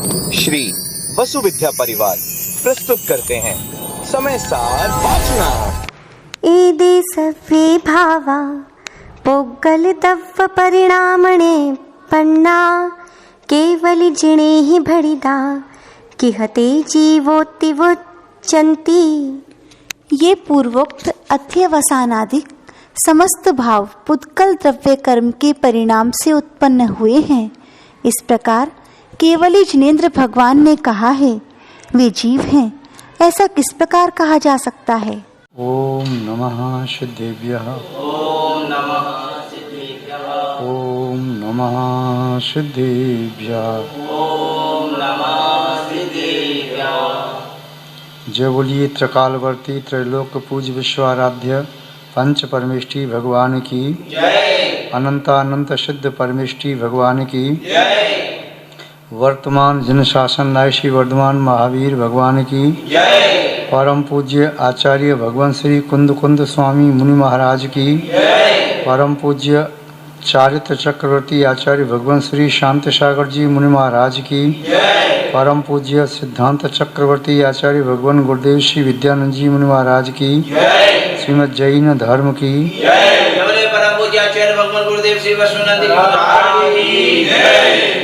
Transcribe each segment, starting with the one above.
श्री वसु विद्या परिवार प्रस्तुत करते हैं समय सार वाचना। एदे सव्ये भावा पोग्गलितव्व परिणामणे पन्ना केवली जिणे ही भड़िदा किहते जीवोत्तिवुच्यन्ति। ये पूर्वोक्त अध्यवसानादिक समस्त भाव पुद्गल द्रव्य कर्म के परिणाम से उत्पन्न हुए हैं। इस प्रकार केवली जिनेन्द्र भगवान ने कहा है वे जीव हैं। ऐसा किस प्रकार कहा जा सकता है? ओम नमः सिद्धेभ्यः। ओम नमः सिद्धेभ्यः। ओम नमः सिद्धेभ्यः। ओम नमः सिद्धेभ्यः। जय बोलिए त्रिकालवर्ती त्रैलोक पूज्य विश्वाराध्य पंच परमेष्ठी भगवान की जय। अनंतानंत सिद्ध परमेष्ठी भगवान की जय। वर्तमान जन शासन नायशी वर्धमान महावीर भगवान की जय। परम पूज्य आचार्य भगवान श्री कुंद कुंद स्वामी मुनि महाराज की जय। परम पूज्य चारित्र चक्रवर्ती आचार्य भगवान श्री शांत सागर जी मुनि महाराज की जय। परम पूज्य सिद्धांत चक्रवर्ती आचार्य भगवान गुरुदेव श्री विद्यानंद जी मुनि महाराज की जय। श्रीमद जैन धर्म की जय। जबले परम पूज्य आचार्य भगवान गुरुदेव श्री वसुनंदी महाराज की जय।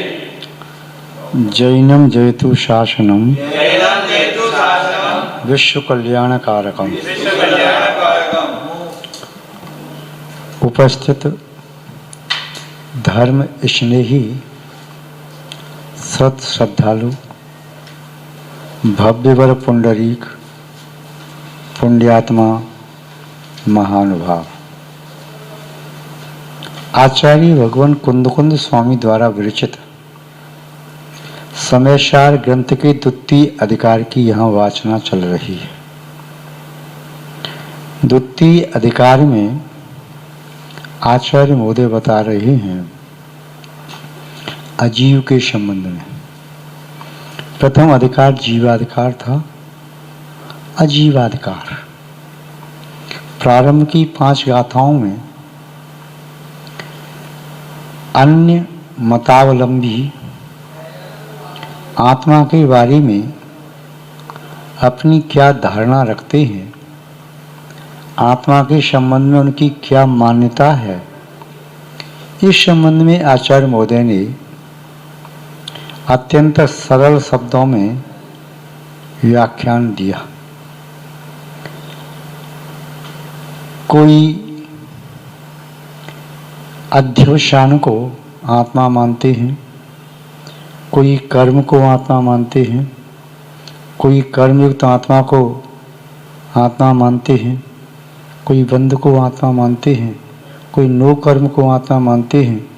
जैनम जयतु शासनम जैनम जयतु शासनम विश्व कल्याणकारकम। विश्व कल्याणकारकम। उपस्थित धर्म स्नेही सत श्रद्धालु भव्यवर पुंडरीक पुण्यात्मा महानुभाव आचार्य भगवान कुंद स्वामी द्वारा विरचित समयसार ग्रंथ के द्वितीय अधिकार की यहाँ वाचना चल रही है। द्वितीय अधिकार में आचार्य महोदय बता रहे हैं अजीव के संबंध में। प्रथम अधिकार जीवाधिकार था, अजीवाधिकार। प्रारंभ की 5 गाथाओं में अन्य मतावलंबी आत्मा के बारे में अपनी क्या धारणा रखते हैं, आत्मा के संबंध में उनकी क्या मान्यता है, इस संबंध में आचार्य महोदय ने अत्यंत सरल शब्दों में व्याख्यान दिया। कोई अध्यवसान को आत्मा मानते हैं, कोई कर्म को आत्मा मानते हैं, कोई कर्मयुक्त आत्मा को आत्मा मानते हैं, कोई बंध को आत्मा मानते हैं, कोई नो कर्म को आत्मा मानते हैं,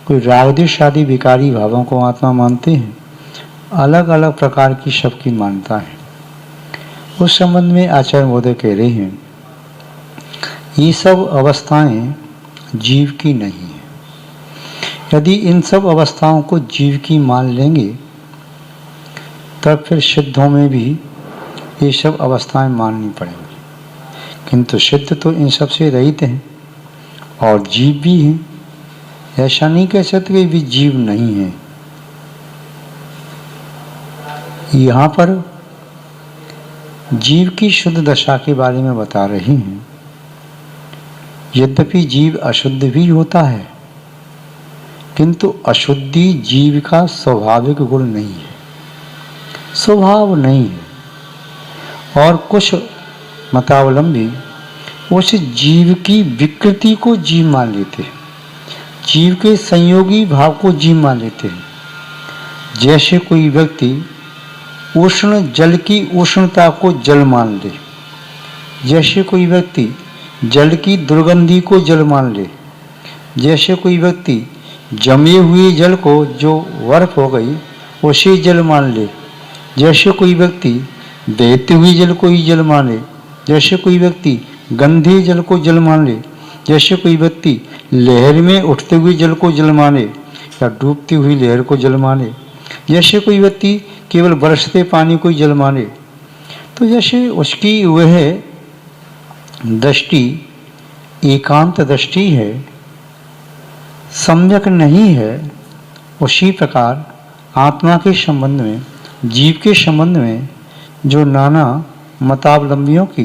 कोई रागद्वेष आदि विकारी भावों को आत्मा मानते हैं। अलग अलग प्रकार की सबकी मान्यता है। उस संबंध में आचार्य महोदय कह रहे हैं ये सब अवस्थाएं जीव की नहीं है। यदि इन सब अवस्थाओं को जीव की मान लेंगे तब फिर सिद्धों में भी ये सब अवस्थाएं माननी पड़ेंगी। किंतु सिद्ध तो इन सब से रहित हैं और जीव भी हैं। ऐसा नहीं कह सकते कि भी जीव नहीं है। यहाँ पर जीव की शुद्ध दशा के बारे में बता रहे हैं। यद्यपि जीव अशुद्ध भी होता है किंतु अशुद्धि जीव का स्वाभाविक गुण नहीं है, स्वभाव नहीं है। और कुछ मतावलंबी उस जीव की विकृति को जीव मान लेते हैं, जीव के संयोगी भाव को जीव मान लेते हैं। जैसे कोई व्यक्ति उष्ण जल की उष्णता को जल मान ले, जैसे कोई व्यक्ति जल की दुर्गंधी को जल मान ले, जैसे कोई व्यक्ति जमे हुए जल को जो बर्फ हो गई उसे जल मान ले, जैसे कोई व्यक्ति बहते हुए जल को ही जल मान ले, जैसे कोई व्यक्ति गंदे जल को जल मान ले, जैसे कोई व्यक्ति लहर में उठते हुए जल को जल माने या डूबती हुई लहर को जल माने, जैसे कोई व्यक्ति केवल बरसते पानी को ही जल माने। तो जैसे उसकी वह दृष्टि एकांत दृष्टि है, सम्यक नहीं है, उसी प्रकार आत्मा के संबंध में, जीव के संबंध में जो नाना मतावलंबियों की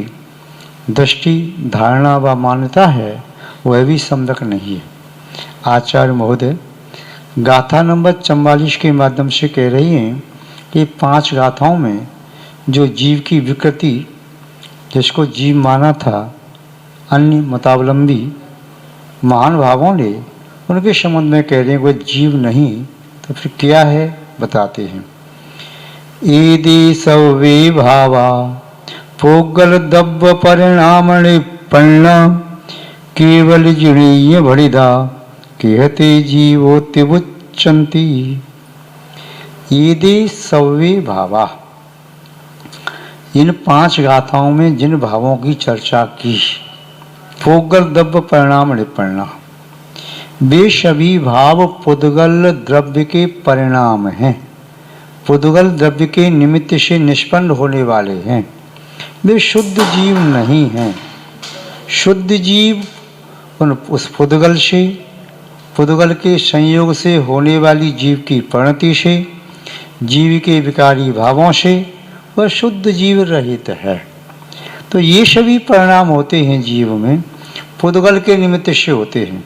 दृष्टि, धारणा व मान्यता है वह भी सम्यक नहीं है। आचार्य महोदय गाथा नंबर 44 के माध्यम से कह रही हैं कि 5 गाथाओं में जो जीव की विकृति, जिसको जीव माना था अन्य मतावलंबी महान भावों ने, उनके संबंध में कह रहे हैं वह जीव नहीं तो फिर क्या है, बताते हैं। ईदि सवे भावा पोगल दब्ब परिणामणे पन्ना केवल जिणीय भड़िदा कहते जीवोत्युच्चन्ति। ईदि सवे भावा, इन 5 गाथाओं में जिन भावों की चर्चा की, पोगल दब्ब परिणाम निपन्ना, वे सभी भाव पुद्गल द्रव्य के परिणाम हैं, पुद्गल द्रव्य के निमित्त से निष्पन्न होने वाले हैं। वे शुद्ध जीव नहीं हैं। शुद्ध जीव उस पुद्गल से, पुद्गल के संयोग से होने वाली जीव की परिणति से, जीव के विकारी भावों से वह शुद्ध जीव रहित है। तो ये सभी परिणाम होते हैं जीव में, पुद्गल के निमित्त से होते हैं,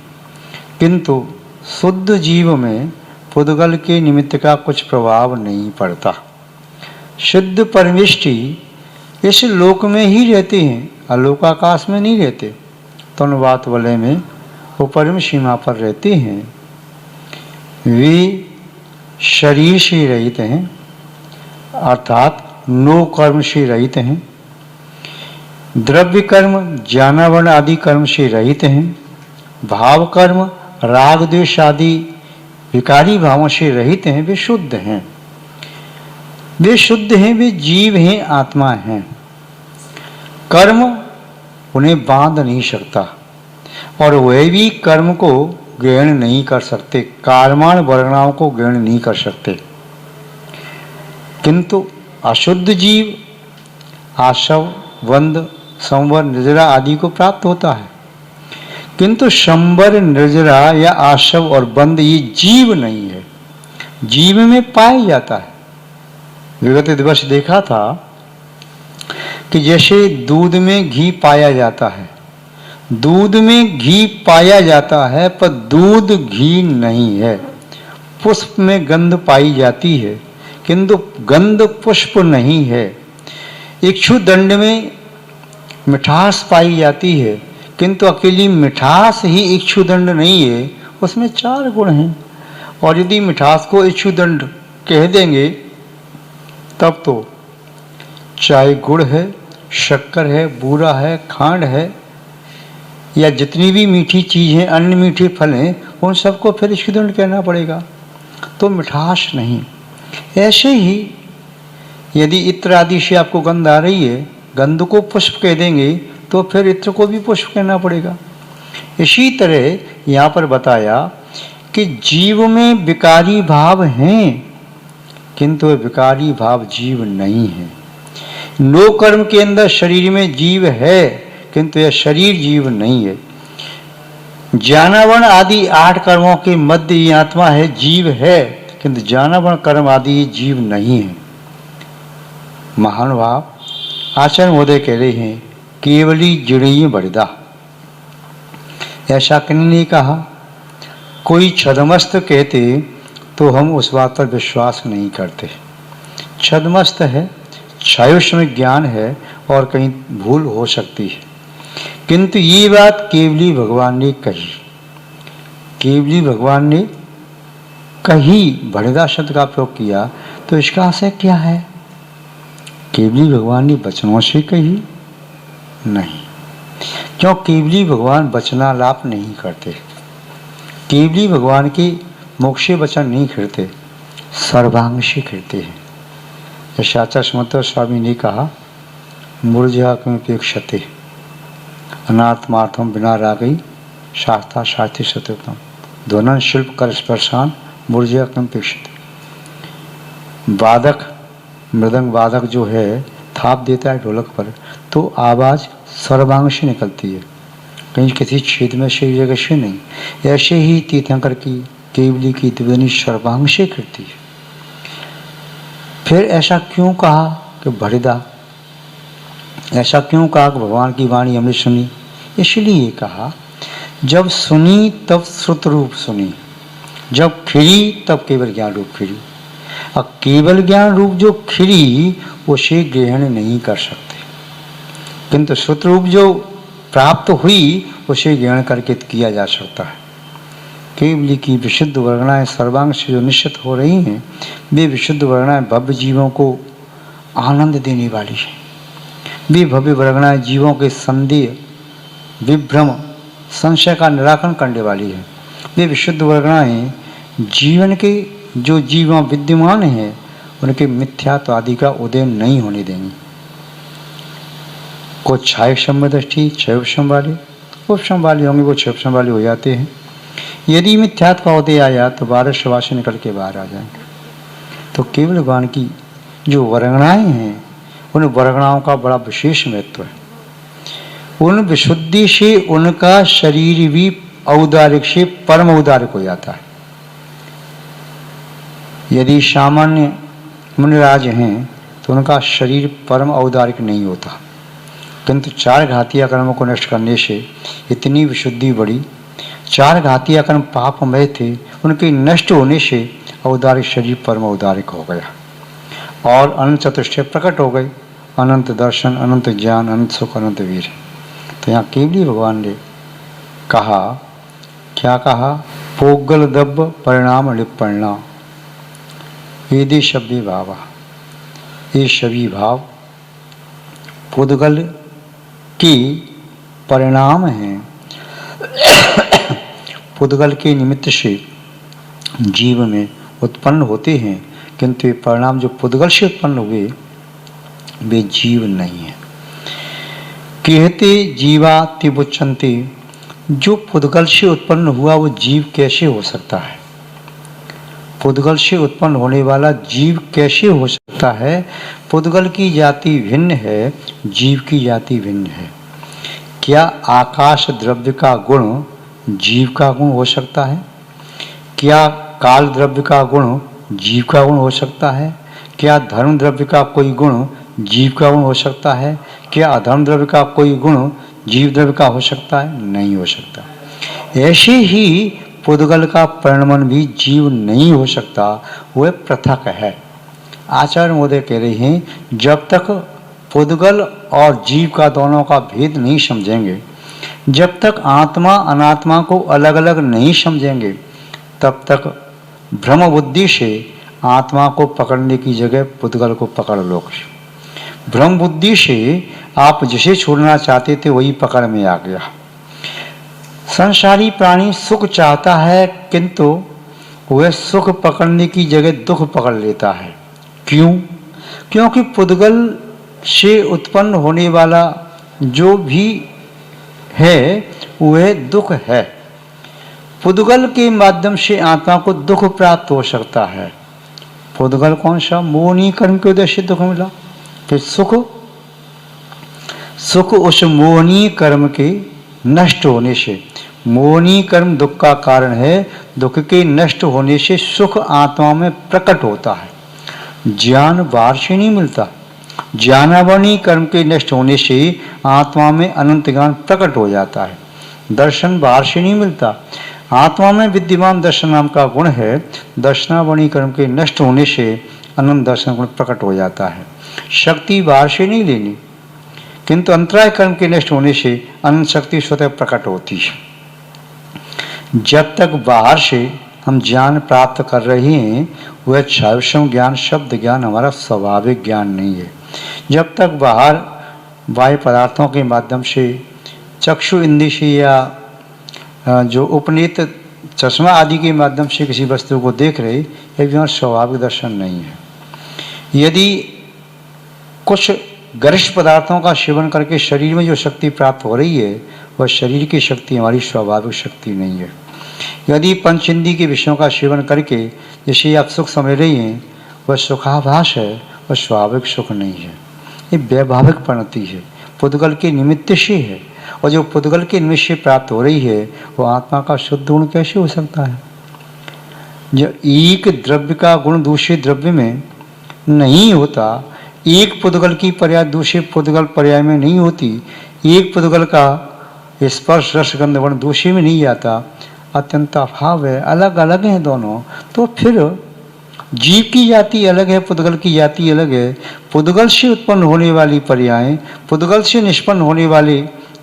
किंतु शुद्ध जीव में पुद्गल के निमित्त का कुछ प्रभाव नहीं पड़ता। शुद्ध परमेष्टि इस लोक में ही रहते हैं, आलोकाकाश में नहीं रहते। तनुवात वलय में वो परम सीमा पर रहते हैं। वे शरीर से रहित हैं, अर्थात नो कर्म से रहित हैं, द्रव्य कर्म, ज्ञानावरण आदि कर्म से रहित हैं, भाव कर्म, राग द्वेष आदि विकारी भावों से रहित हैं। वे शुद्ध हैं, वे शुद्ध हैं, वे जीव हैं, आत्मा हैं। कर्म उन्हें बांध नहीं सकता और वह भी कर्म को ग्रहण नहीं कर सकते, कर्माण वर्णाओं को ग्रहण नहीं कर सकते। किंतु अशुद्ध जीव आशव, बंध, संवर, निर्जरा आदि को प्राप्त होता है। किंतु संवर, निर्जरा या आशव और बंध ये जीव नहीं है, जीव में पाया जाता है। विगत दिवस देखा था कि जैसे दूध में घी पाया जाता है, दूध में घी पाया जाता है पर दूध घी नहीं है। पुष्प में गंध पाई जाती है किंतु गंध पुष्प नहीं है। इक्षुदंड में मिठास पाई जाती है किंतु अकेली मिठास ही इक्षुदंड नहीं है, उसमें 4 गुण हैं। और यदि मिठास को इक्षुदंड कह देंगे तब तो चाहे गुड़ है, शक्कर है, बूरा है, खांड है या जितनी भी मीठी चीज़ हैं, अन्य मीठे फल हैं, उन सबको फिर इक्षुदंड कहना पड़ेगा, तो मिठास नहीं। ऐसे ही यदि इत्र आदि से आपको गंध आ रही है, गंध को पुष्प कह देंगे तो फिर इत्र को भी पुष्प कहना पड़ेगा। इसी तरह यहाँ पर बताया कि जीव में विकारी भाव हैं किंतु विकारी भाव जीव नहीं है। नो कर्म के अंदर शरीर में जीव है किंतु यह शरीर जीव नहीं है। ज्ञानावरण आदि 8 कर्मों के मध्य ये आत्मा है, जीव है, किंतु ज्ञानावरण कर्म आदि ये जीव नहीं है। महानुभाव आचार्य महोदय कह रहे हैं केवली जिणीय बड़िदा। ऐसा किन्हीं ने कहा, कोई छदमस्त कहते तो हम उस बात पर विश्वास नहीं करते। छदमस्त है, छायुष में ज्ञान है और कहीं भूल हो सकती है, किंतु ये बात केवली भगवान ने कही। केवली भगवान ने कही, बड़िदा शब्द का प्रयोग किया, तो इसका आशय क्या है? केवली भगवान ने वचनों से कही नहीं, क्यों? केवली भगवान वचनालाप नहीं करते, केवली भगवान के मुख से वचन नहीं करते, सर्वांग से करते हैं। जैसे आचार्य समर्थ स्वामी ने कहा, मूर्जा अपेक्षते अनात्मार्थम बिना रागई शास्त्रा शास्त्री सत्यतम ध्वनन शिल्प कर स्पर्शान मूर्जा अपेक्षते। वादक, मृदंग वादक जो है थाप देता है ढोलक पर तो आवाज़ सर्वांग से निकलती है, कहीं किसी छेद में से जगह से नहीं। ऐसे ही तीर्थंकर की केवली की द्विध्वनि सर्वांग से करती है। फिर ऐसा क्यों कहा कि भड़िदा, ऐसा क्यों कहा कि भगवान की वाणी हमने सुनी? इसलिए कहा जब सुनी तब श्रुत रूप सुनी, जब खिरी तब केवल ज्ञान रूप खिरी। अब केवल ज्ञान रूप जो खिरी उसे ग्रहण नहीं कर सकते, किंतु श्रुत रूप जो प्राप्त हुई उसे ग्रहण करके किया जा सकता है। केवली की विशुद्ध वर्णनाएं सर्वांग से जो निश्चित हो रही हैं, वे विशुद्ध वर्णनाएं भव्य जीवों को आनंद देने वाली हैं। वे भव्य वर्णनाएं जीवों के संदेह, विभ्रम, संशय का निराकरण करने वाली है। वे विशुद्ध वर्णनाएं जीवन के जो जीवन विद्यमान हैं उनके मिथ्यात्व आदि का उदय नहीं होने देंगे। कुछ क्षय संबदृष्टि क्षयोपशम वाले, उपशम वाले होंगे, वो क्षयोपशम वाले हो जाते हैं। यदि मिथ्यात्व का उदय आया तो 12 शवा से निकल के बाहर आ जाएंगे। तो केवल भगवान की जो वर्णनाएं हैं उन वर्णनाओं का बड़ा विशेष महत्व है। उन विशुद्धि से उनका शरीर भी औदारिक से परम औदारिक हो जाता है। यदि सामान्य मुनिराज हैं तो उनका शरीर परम औदारिक नहीं होता, किंतु 4 घातीय कर्मों को नष्ट करने से इतनी विशुद्धि बढ़ी। 4 घातीय कर्म पापमय थे, उनके नष्ट होने से औदारिक शरीर परम औदारिक हो गया और अनंत चतुष्टय प्रकट हो गए। अनंत दर्शन, अनंत ज्ञान, अनंत सुख, अनंत वीर। तो यहाँ केवली भगवान ने कहा, क्या कहा? पोगल दब्ब परिणाम लिपणना, ये शब्दी भावा। ये सभी भाव पुद्गल की परिणाम हैं। पुद्गल के निमित्त से जीव में उत्पन्न होते हैं, किंतु ये परिणाम जो पुद्गल से उत्पन्न हुए वे जीव नहीं है। कहते जीवा तिबुच्चन्ति, जो पुद्गल से उत्पन्न हुआ वो जीव कैसे हो सकता है? पुद्गल से उत्पन्न होने वाला जीव कैसे हो सकता है? पुद्गल की जाति भिन्न है, जीव की जाति भिन्न है। क्या आकाश द्रव्य का गुण जीव का गुण हो सकता है? क्या काल द्रव्य का गुण जीव का गुण हो सकता है? क्या धर्म द्रव्य का कोई गुण जीव का गुण हो सकता है? क्या अधर्म द्रव्य का कोई गुण जीव द्रव्य का हो सकता है? नहीं हो सकता। ऐसे ही पुद्गल का परिणमन भी जीव नहीं हो सकता, वह पृथक है। आचार्य महोदय कह रहे हैं, जब तक पुद्गल और जीव का दोनों का भेद नहीं समझेंगे, जब तक आत्मा अनात्मा को अलग अलग नहीं समझेंगे, तब तक भ्रम बुद्धि से आत्मा को पकड़ने की जगह पुद्गल को पकड़ लो। भ्रम बुद्धि से आप जिसे छोड़ना चाहते थे वही पकड़ में आ गया। संसारी प्राणी सुख चाहता है, किंतु वह सुख पकड़ने की जगह दुख पकड़ लेता है। क्यों? क्योंकि पुद्गल से उत्पन्न होने वाला जो भी है वह दुख है। पुद्गल के माध्यम से आत्मा को दुख प्राप्त हो सकता है। पुद्गल कौन सा? मोहनीय कर्म के उद्देश्य से दुख मिला। फिर सुख उस मोहनीय कर्म के नष्ट होने से, मोहनीय कर्म दुख का कारण है, दुख के नष्ट होने से सुख आत्मा में प्रकट होता है। ज्ञान बाहर से नहीं मिलता। ज्ञानावरणीय कर्म के नष्ट होने से आत्मा में अनंत ज्ञान प्रकट हो जाता है। दर्शन बाहर से नहीं मिलता। आत्मा में विद्यमान दर्शन नाम का गुण है। दर्शनावरणीय कर्म के नष्ट होने से अनंत दर्शन गुण प्रकट हो जाता है। शक्ति बाहर से नहीं लेनी, किंतु अंतराय कर्म के नष्ट होने से अनंत शक्ति स्वतः प्रकट होती है। जब तक बाहर से हम ज्ञान प्राप्त कर रहे हैं वह क्षयवशम ज्ञान, शब्द ज्ञान हमारा स्वाभाविक ज्ञान नहीं है। जब तक बाहर बाह्य पदार्थों के माध्यम से चक्षु इंद्रिय से या जो उपनीत चश्मा आदि के माध्यम से किसी वस्तु को देख रहे, यह भी हमारा स्वाभाविक दर्शन नहीं है। यदि कुछ गरिष्ठ पदार्थों का सेवन करके शरीर में जो शक्ति प्राप्त हो रही है वह शरीर की शक्ति हमारी स्वाभाविक शक्ति नहीं है। यदि पंचेंद्रिय के विषयों का सेवन करके जैसे आप सुख समझ रही हैं वह सुखाभास है, वह स्वाभाविक सुख नहीं है। ये वैभाविक परिणति है, पुद्गल के निमित्त से है। और जो पुद्गल के निमित्त से प्राप्त हो रही है वो आत्मा का शुद्ध गुण कैसे हो सकता है? जो एक द्रव्य का गुण दूसरे द्रव्य में नहीं होता, एक पुद्गल की पर्याय दूसरे पुद्गल पर्याय में नहीं होती, एक पुद्गल का स्पर्श रस गंध वर्ण दूसरे में नहीं आता, अत्यंत अभाव है, अलग अलग हैं दोनों। तो फिर जीव की जाति अलग है, पुद्गल की जाति अलग है। पुद्गल से उत्पन्न होने वाली पर्याय, पुद्गल से निष्पन्न होने वाले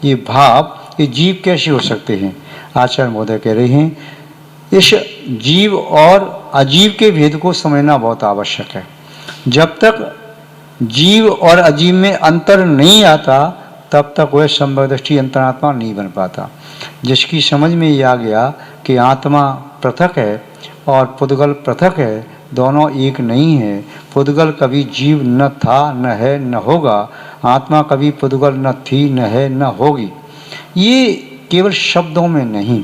ये भाव, ये जीव कैसे हो सकते हैं? आचार्य महोदय कह रहे हैं इस जीव और अजीव के भेद को समझना बहुत आवश्यक है। जब तक जीव और अजीव में अंतर नहीं आता तब तक वह संभवदृष्टि अंतरात्मा नहीं बन पाता। जिसकी समझ में ये आ गया कि आत्मा पृथक है और पुद्गल पृथक है, दोनों एक नहीं है, पुद्गल कभी जीव न था न है न होगा, आत्मा कभी पुद्गल न थी न है न होगी, ये केवल शब्दों में नहीं,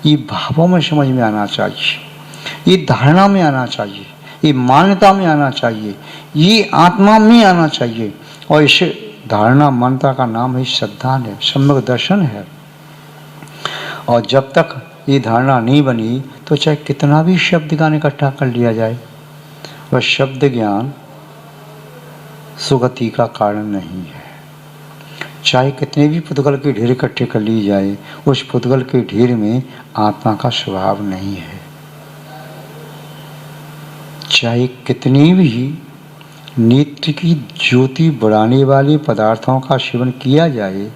ये भावों में समझ में आना चाहिए, ये धारणा में आना चाहिए, ये मान्यता में आना चाहिए, ये आत्मा में आना चाहिए। और इस धारणा मान्यता का नाम है श्रद्धा है, सम्यक दर्शन है। और जब तक ये धारणा नहीं बनी तो चाहे कितना भी शब्द ज्ञान इकट्ठा कर लिया जाए, वह शब्द ज्ञान सुगति का कारण नहीं है। चाहे कितने भी पुद्गल के ढेर इकट्ठे कर लिए जाए, उस पुद्गल के ढेर में आत्मा का स्वभाव नहीं है। चाहे कितनी भी नेत्र की ज्योति बढ़ाने वाले पदार्थों का सेवन किया जाए,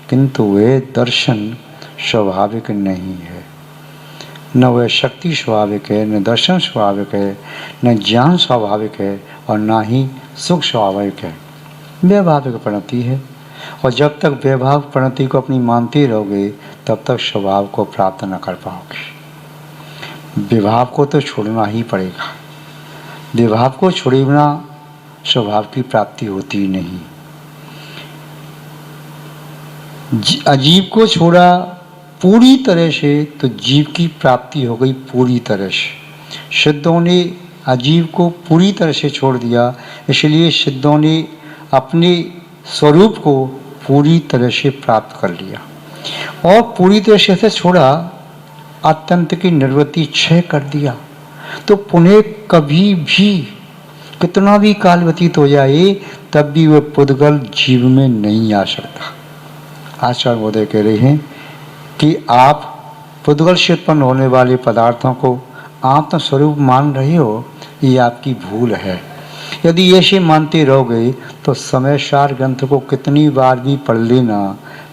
किंतु वह दर्शन स्वाभाविक नहीं है। न वह शक्ति स्वाभाविक है, न दर्शन स्वाभाविक है, न ज्ञान स्वाभाविक है, और न ही सुख स्वाभाविक है, वैभाविक प्रणति है। और जब तक वैभाविक प्रणति को अपनी मानते रहोगे तब तक स्वभाव को प्राप्त न कर पाओगे। विभाव को तो छोड़ना ही पड़ेगा, विभाव को छोड़े बिना स्वभाव की प्राप्ति होती नहीं। अजीव को छोड़ा पूरी तरह से तो जीव की प्राप्ति हो गई पूरी तरह से। सिद्धों ने अजीव को पूरी तरह से छोड़ दिया, इसलिए सिद्धों ने अपने स्वरूप को पूरी तरह से प्राप्त कर लिया। और पूरी तरह से छोड़ा, अत्यंत की निर्वृत्ति क्षय कर दिया, तो पुनः कभी भी कितना भी काल व्यतीत हो जाए तब भी वह पुद्गल जीव में नहीं आ सकता। आचार्य महोदय कह रहे हैं कि आप पुद्गल से उत्पन्न होने वाले पदार्थों को आत्म स्वरूप मान रहे हो, ये आपकी भूल है। यदि ऐसे मानते रहोगे तो समय सार ग्रंथ को कितनी बार भी पढ़ लेना,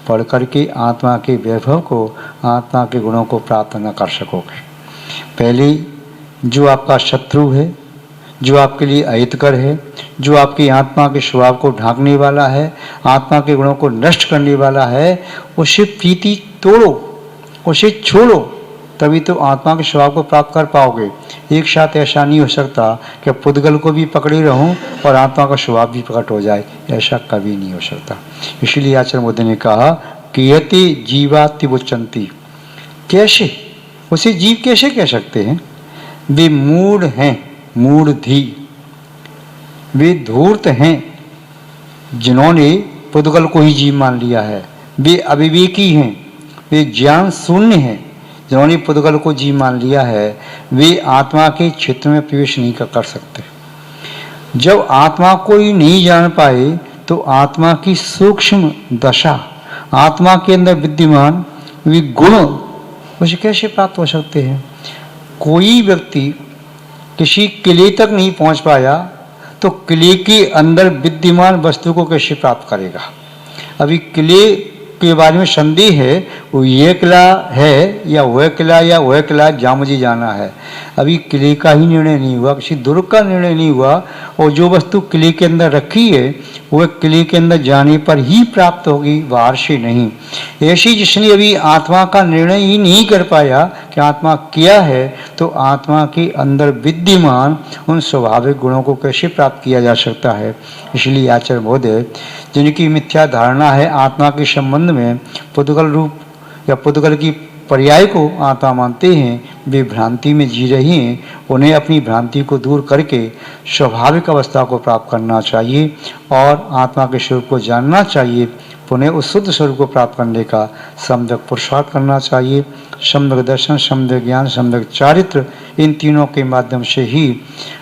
पढ़ करके आत्मा के वैभव को, आत्मा के गुणों को प्राप्त न कर सकोगे। पहले जो आपका शत्रु है, जो आपके लिए अहितकर है, जो आपकी आत्मा के स्वभाव को ढांकने वाला है, आत्मा के गुणों को नष्ट करने वाला है, उससे प्रीति तोड़ो, उसे छोड़ो, तभी तो आत्मा के स्वभाव को प्राप्त कर पाओगे। एक साथ ऐसा नहीं हो सकता कि पुद्गल को भी पकड़े रहूं और आत्मा का स्वभाव भी प्रकट हो जाए, ऐसा कभी नहीं हो सकता। इसलिए आचार्य महोदय ने कहा कि यति जीवातिवुच्यन्ति, कैसे उसे जीव कैसे कह सकते हैं? वे मूढ़ हैं, मूढ़धी, वे धूर्त हैं जिन्होंने पुद्गल को ही जीव मान लिया है। वे अविवेकी हैं, वे ज्ञान शून्य हैं जिन्होंने पुद्गल को जीव मान लिया है। वे आत्मा के क्षेत्र में प्रवेश नहीं कर सकते। जब आत्मा को ही नहीं जान पाए तो आत्मा की सूक्ष्म दशा, आत्मा के अंदर विद्यमान वे गुण उसे कैसे प्राप्त हो सकते हैं? कोई व्यक्ति किसी किले तक नहीं पहुंच पाया तो किले के अंदर विद्यमान वस्तु को कैसे प्राप्त करेगा? अभी किले के बारे में संदेह है, वो ये किला है या वह किला या वह किला, जहाँ मुझे जाना है। अभी किले का ही निर्णय नहीं हुआ, किसी दुर्ग का निर्णय नहीं हुआ, और जो वस्तु किले के अंदर रखी है वह किले के अंदर जाने पर ही प्राप्त होगी, बाहर से नहीं। ऐसी जिसने अभी आत्मा का निर्णय ही नहीं कर पाया कि आत्मा क्या है, तो आत्मा के अंदर विद्यमान उन स्वाभाविक गुणों को कैसे प्राप्त किया जा सकता है? इसलिए आचार्य महोदय, जिनकी मिथ्या धारणा है आत्मा के संबंध में, पुद्गल रूप या पुद्गल की पर्याय को आत्मा मानते हैं, वे भ्रांति में जी रही हैं। उन्हें अपनी भ्रांति को दूर करके स्वाभाविक अवस्था को प्राप्त करना चाहिए और आत्मा के स्वरूप को जानना चाहिए। पुनः उस शुद्ध स्वरूप को प्राप्त करने का सम्यक पुरुषार्थ करना चाहिए। सम्यक दर्शन, सम्यक ज्ञान, सम्यक चारित्र, इन तीनों के माध्यम से ही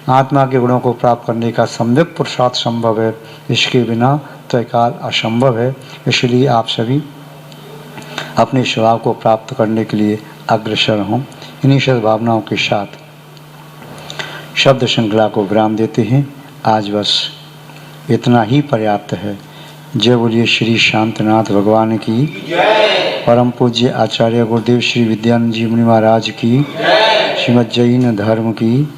आत्मा के गुणों को प्राप्त करने का सम्यक पुरुषार्थ संभव है। इसके बिना त्रैकाल असंभव है। इसलिए आप सभी अपने स्वभाव को प्राप्त करने के लिए अग्रसर हों। इन्हीं सद्भावनाओं के साथ शब्द श्रृंखला को विराम देते हैं। आज बस इतना ही पर्याप्त है। जय बोलिए श्री शांतनाथ भगवान की, परम पूज्य आचार्य गुरुदेव श्री विद्यानंद जी मुनि महाराज की, श्रीमद् जैन धर्म की।